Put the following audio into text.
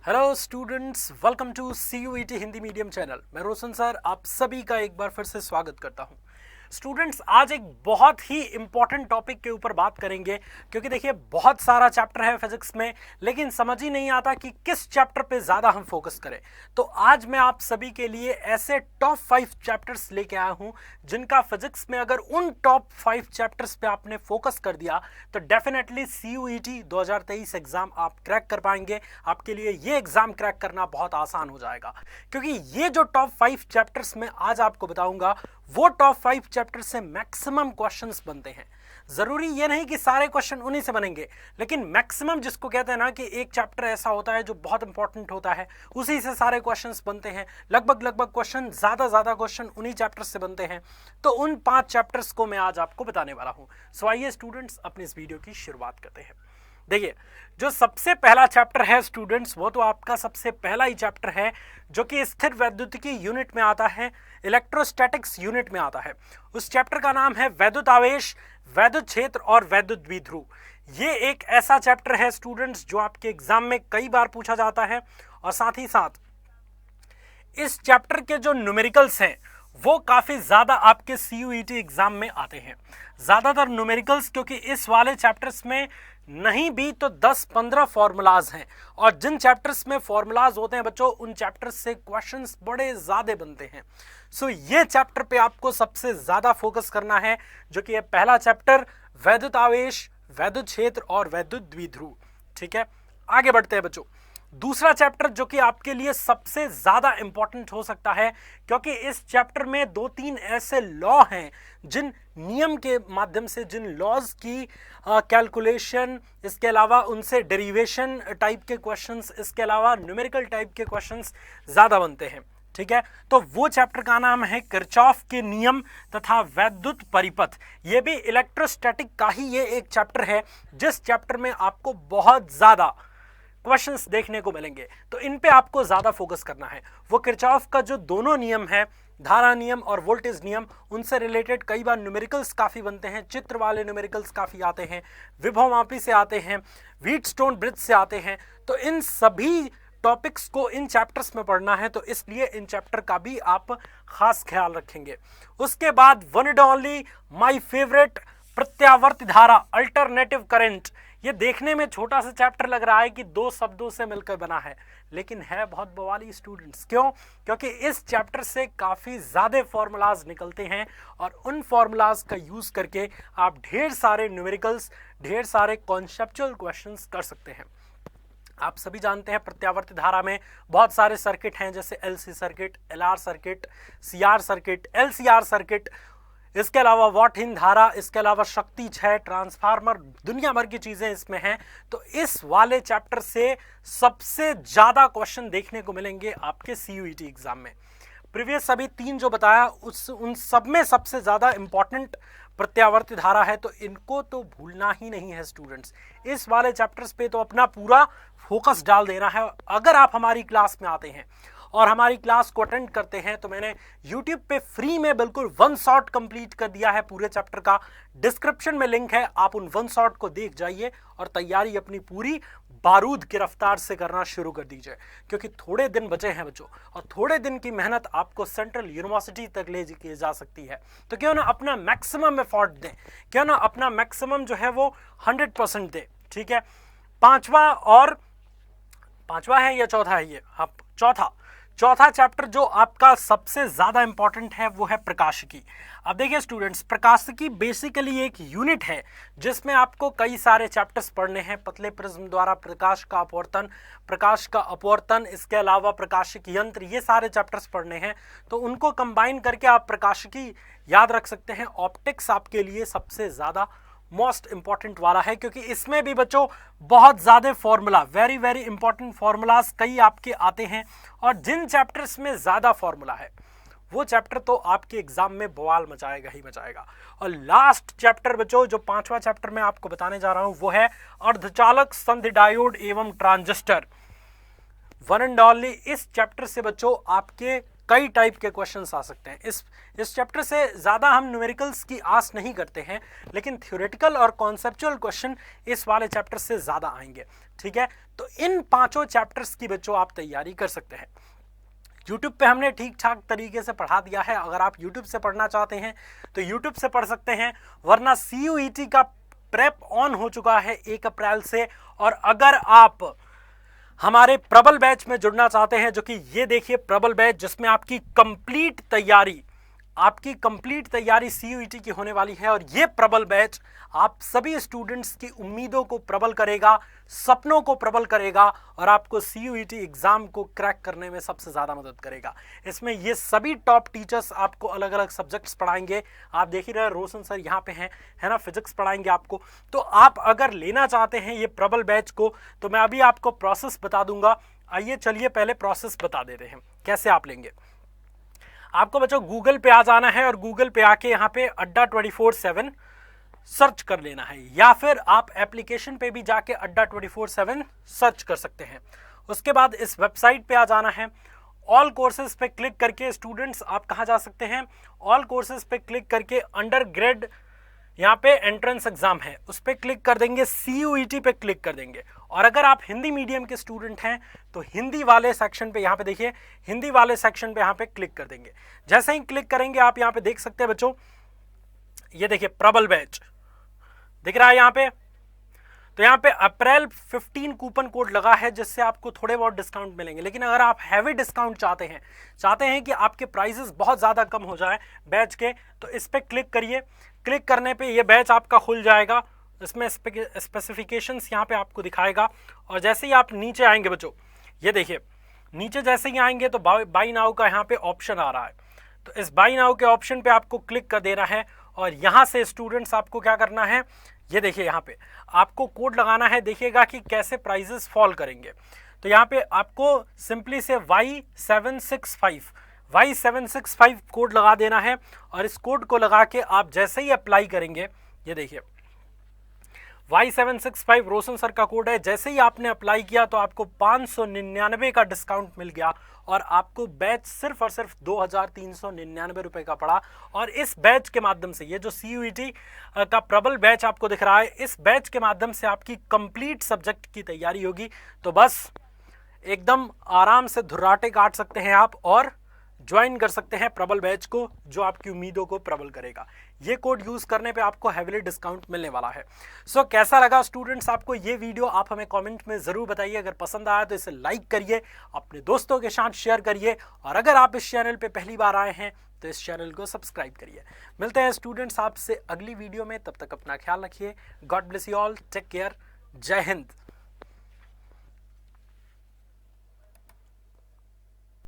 Hello students, welcome to CUET Hindi medium channel. मैं Roshan sir आप सभी का एक बार फिर से स्वागत करता हूं। स्टूडेंट्स, आज एक बहुत ही इंपॉर्टेंट टॉपिक के ऊपर बात करेंगे, क्योंकि देखिए बहुत सारा चैप्टर है फिजिक्स में, लेकिन समझ ही नहीं आता कि किस चैप्टर पे ज़्यादा हम फोकस करें। तो आज मैं आप सभी के लिए ऐसे टॉप 5 चैप्टर्स लेके आया हूं जिनका फिजिक्स में अगर उन टॉप 5 चैप्टर्स पे आपने फोकस कर दिया तो डेफिनेटली CUET 2023 एग्जाम आप क्रैक कर पाएंगे। आपके लिए ये एग्जाम क्रैक करना बहुत आसान हो जाएगा, क्योंकि ये जो टॉप 5 चैप्टर्स मैं आज आपको बताऊंगा वो टॉप 5 चैप्टर से मैक्सिमम क्वेश्चंस बनते हैं। जरूरी ये नहीं कि सारे क्वेश्चन उन्हीं से बनेंगे, लेकिन मैक्सिमम जिसको कहते हैं ना कि एक चैप्टर ऐसा होता है जो बहुत इंपॉर्टेंट होता है, उसी से सारे क्वेश्चंस बनते हैं। लगभग क्वेश्चन ज्यादा क्वेश्चन उन्हीं चैप्टर्स से बनते हैं। तो उन 5 चैप्टर्स को मैं आज आपको बताने वाला हूं। सो आइए स्टूडेंट्स, अपनी इस वीडियो की शुरुआत करते हैं। देखिए, जो सबसे पहला चैप्टर है स्टूडेंट्स, वो तो आपका सबसे पहला ही चैप्टर है जो कि स्थिर वैद्युतिकी यूनिट में आता है, इलेक्ट्रोस्टैटिक्स यूनिट में आता है। उस चैप्टर का नाम है वैद्युत आवेश, वैद्युत क्षेत्र और वैद्युत द्विध्रुव। ये एक ऐसा चैप्टर है स्टूडेंट्स जो आपके एग्जाम में कई बार पूछा जाता है, और साथ ही साथ इस चैप्टर के जो न्यूमेरिकल्स हैं वो काफी ज्यादा आपके CUET एग्जाम में आते हैं। ज्यादातर न्यूमेरिकल्स, क्योंकि इस वाले चैप्टर्स में नहीं भी तो 10-15 फॉर्मूलाज हैं, और जिन चैप्टर्स में फॉर्मूलाज होते हैं बच्चों, उन चैप्टर्स से क्वेश्चंस बड़े ज्यादा बनते हैं। सो ये चैप्टर पे आपको सबसे ज्यादा फोकस करना है, जो कि ये पहला चैप्टर वैद्युत आवेश, वैद्युत क्षेत्र और वैद्युत द्विध्रुव। ठीक है, आगे बढ़ते हैं बच्चों। दूसरा चैप्टर जो कि आपके लिए सबसे ज्यादा इंपॉर्टेंट हो सकता है, क्योंकि इस चैप्टर में 2-3 ऐसे लॉ हैं जिन नियम के माध्यम से, जिन लॉज की कैलकुलेशन, इसके अलावा उनसे डेरिवेशन टाइप के क्वेश्चंस, इसके अलावा न्यूमेरिकल टाइप के क्वेश्चंस ज्यादा बनते हैं। ठीक है, तो वो चैप्टर का नाम है किरचॉफ के नियम तथा वैद्युत परिपथ। ये भी इलेक्ट्रोस्टैटिक का ही ये एक चैप्टर है जिस चैप्टर में आपको बहुत ज्यादा क्वेश्चंस देखने को मिलेंगे। तो इन पे आपको ज्यादा फोकस करना है। वो किरचॉफ का जो दोनों नियम है, धारा नियम और वोल्टेज नियम, उनसे रिलेटेड कई बार न्यूमेरिकल्स काफी बनते हैं, चित्र वाले न्यूमेरिकल्स काफी आते हैं, विभवमापी से आते हैं, व्हीटस्टोन ब्रिज से आते हैं। तो इन सभी टॉपिक्स को इन चैप्टर्स में पढ़ना है, तो इसलिए इन चैप्टर का भी आप खास ख्याल रखेंगे। उसके बाद one and only my favourite, प्रत्यावर्ती धारा, अल्टरनेटिव करंट। ये देखने में छोटा सा चैप्टर लग रहा है कि 2 शब्दों से मिलकर बना है, लेकिन है बहुत बवाली स्टूडेंट्स। क्यों? क्योंकि इस चैप्टर से काफी ज्यादा फॉर्मूलाज निकलते हैं, और उन फॉर्मूलाज का यूज करके आप ढेर सारे न्यूमेरिकल्स, ढेर सारे कॉन्सेप्चुअल क्वेश्चंस कर सकते हैं। आप सभी जानते हैं प्रत्यावर्ती धारा में बहुत सारे सर्किट हैं, जैसे LC circuit, LR circuit, CR circuit, LCR circuit, इसके अलावा वॉटहीन धारा, इसके अलावा शक्ति क्षय, ट्रांसफार्मर, दुनिया भर की चीजें इसमें हैं। तो इस वाले चैप्टर से सबसे ज्यादा क्वेश्चन देखने को मिलेंगे आपके CUET एग्जाम में। प्रीवियस सभी 3 जो बताया उन सब में सबसे ज्यादा इंपॉर्टेंट प्रत्यावर्ती धारा है, तो इनको तो भूलना ही नहीं है स्टूडेंट्स। इस वाले चैप्टर्स पे तो अपना पूरा फोकस डाल देना है। अगर आप हमारी क्लास में आते हैं और हमारी क्लास को अटेंड करते हैं, तो मैंने YouTube पे फ्री में बिल्कुल 1 शॉट कंप्लीट कर दिया है पूरे चैप्टर का। डिस्क्रिप्शन में लिंक है, आप उन 1 शॉट को देख जाइए और तैयारी अपनी पूरी बारूद की रफ्तार से करना शुरू कर दीजिए, क्योंकि थोड़े दिन बचे हैं बच्चों, और थोड़े दिन की मेहनत आपको सेंट्रल यूनिवर्सिटी तक ले की जा सकती है। तो क्यों ना अपना मैक्सिमम एफर्ट दें, क्यों ना अपना मैक्सिमम जो है वो 100% दें। ठीक है, पांचवा है या चौथा है ये? हाँ, चौथा चैप्टर जो आपका सबसे ज्यादा इंपॉर्टेंट है वो है प्रकाशिकी। अब देखिए स्टूडेंट्स, प्रकाशिकी बेसिकली एक यूनिट है जिसमें आपको कई सारे चैप्टर्स पढ़ने हैं। पतले प्रिज्म द्वारा प्रकाश का अपवर्तन, इसके अलावा प्रकाशिक यंत्र, ये सारे चैप्टर्स पढ़ने हैं। तो उनको कंबाइन करके आप प्रकाशिकी याद रख सकते हैं। ऑप्टिक्स आपके लिए सबसे ज्यादा मोस्ट इंपॉर्टेंट वाला है, क्योंकि इसमें भी बच्चों बहुत ज्यादा फॉर्मूला, वेरी इंपॉर्टेंट फॉर्मूलाज कई आपके आते हैं, और जिन चैप्टर्स में ज्यादा फॉर्मूला है वो चैप्टर तो आपके एग्जाम में बवाल मचाएगा ही मचाएगा। और लास्ट चैप्टर बच्चों, जो 5वां चैप्टर मैं आपको बताने जा रहा हूं, वो है अर्धचालक, संधि डायोड एवं ट्रांजिस्टर। वन एंड ओनली इस चैप्टर से बच्चों आपके कई टाइप के क्वेश्चंस आ सकते हैं। इस चैप्टर से ज़्यादा हम न्यूमेरिकल्स की आस नहीं करते हैं, लेकिन थ्योरेटिकल और कॉन्सेप्चुअल क्वेश्चन इस वाले चैप्टर से ज़्यादा आएंगे। ठीक है। तो इन 5 चैप्टर्स की बच्चों आप तैयारी कर सकते हैं। YouTube पे हमने ठीक ठाक तरीके से पढ़ा दिया है। अगर आप YouTube से पढ़ना चाहते हैं तो YouTube से पढ़ सकते हैं, वरना CUET का प्रेप ऑन हो चुका है 1 अप्रैल से। और अगर आप हमारे प्रबल बैच में जुड़ना चाहते हैं, जो कि ये देखिए प्रबल बैच, जिसमें आपकी कंप्लीट तैयारी CUET की होने वाली है। और ये प्रबल बैच आप सभी स्टूडेंट्स की उम्मीदों को प्रबल करेगा, सपनों को प्रबल करेगा और आपको CUET एग्जाम को क्रैक करने में सबसे ज्यादा मदद करेगा। इसमें ये सभी टॉप टीचर्स आपको अलग अलग सब्जेक्ट्स पढ़ाएंगे। आप देख ही रहे रोशन सर यहाँ पे हैं, है ना, फिजिक्स पढ़ाएंगे आपको। तो आप अगर लेना चाहते हैं ये प्रबल बैच को, तो मैं अभी आपको प्रोसेस बता दूंगा। आइए चलिए पहले प्रोसेस बता देते हैं कैसे आप लेंगे। आपको बच्चों गूगल पे आ जाना है और गूगल पे आके यहाँ पे अड्डा 24/7 सर्च कर लेना है, या फिर आप एप्लीकेशन पे भी जाके अड्डा 24/7 सर्च कर सकते हैं। उसके बाद इस वेबसाइट पे आ जाना है। ऑल कोर्सेज पे क्लिक करके स्टूडेंट्स आप कहाँ जा सकते हैं, ऑल कोर्सेज पे क्लिक करके अंडर ग्रेड यहाँ पे एंट्रेंस एग्जाम है, उस पर क्लिक कर देंगे, CUET पे क्लिक कर देंगे। और अगर आप हिंदी मीडियम के स्टूडेंट हैं तो हिंदी वाले सेक्शन पे यहाँ पे देखिए, हिंदी वाले सेक्शन पे यहाँ पे क्लिक कर देंगे। जैसे ही क्लिक करेंगे आप यहाँ पे देख सकते हैं बच्चों, ये देखिए प्रबल बैच दिख रहा है यहाँ पे। तो यहाँ पे अप्रैल 15 कूपन कोड लगा है, जिससे आपको थोड़े बहुत डिस्काउंट मिलेंगे। लेकिन अगर आप हैवी डिस्काउंट चाहते हैं कि आपके प्राइसेस बहुत ज़्यादा कम हो जाए बैच के, तो इस पर क्लिक करिए। क्लिक करने पे ये बैच आपका खुल जाएगा। इसमें स्पेसिफिकेशंस यहाँ पे आपको दिखाएगा। और जैसे ही आप नीचे आएंगे बच्चों, ये देखिए नीचे जैसे ही आएंगे तो बाई नाउ का यहाँ पे ऑप्शन आ रहा है। तो इस बाई नाउ के ऑप्शन पे आपको क्लिक कर देना है और यहाँ से स्टूडेंट्स आपको क्या करना है, ये देखिए यहाँ पे आपको कोड लगाना है। देखिएगा कि कैसे प्राइजेस फॉल करेंगे। तो यहाँ पे आपको सिंपली से Y765 कोड लगा देना है। और इस कोड को लगा के आप जैसे ही अप्लाई करेंगे, ये देखिए Y765 रोशन सर का कोड है। जैसे ही आपने अप्लाई किया तो आपको 599 का डिस्काउंट मिल गया और आपको बैच सिर्फ और सिर्फ 2399 रुपए का पड़ा। और इस बैच के माध्यम से, ये जो CUET का प्रबल बैच आपको दिख रहा है, इस बैच के माध्यम से आपकी कंप्लीट सब्जेक्ट की तैयारी होगी। तो बस एकदम आराम से धुर्राटे काट सकते हैं आप और ज्वाइन कर सकते हैं प्रबल बैच को, जो आपकी उम्मीदों को प्रबल करेगा। ये कोड यूज करने पे आपको हेवीली डिस्काउंट मिलने वाला है। सो कैसा लगा स्टूडेंट्स आपको ये वीडियो, आप हमें कमेंट में जरूर बताइए। अगर पसंद आया तो इसे लाइक करिए, अपने दोस्तों के साथ शेयर करिए। और अगर आप इस चैनल पे पहली बार आए हैं तो इस चैनल को सब्सक्राइब करिए। मिलते हैं स्टूडेंट्स आपसे अगली वीडियो में, तब तक अपना ख्याल रखिए। God bless you all, take care, Jai Hind.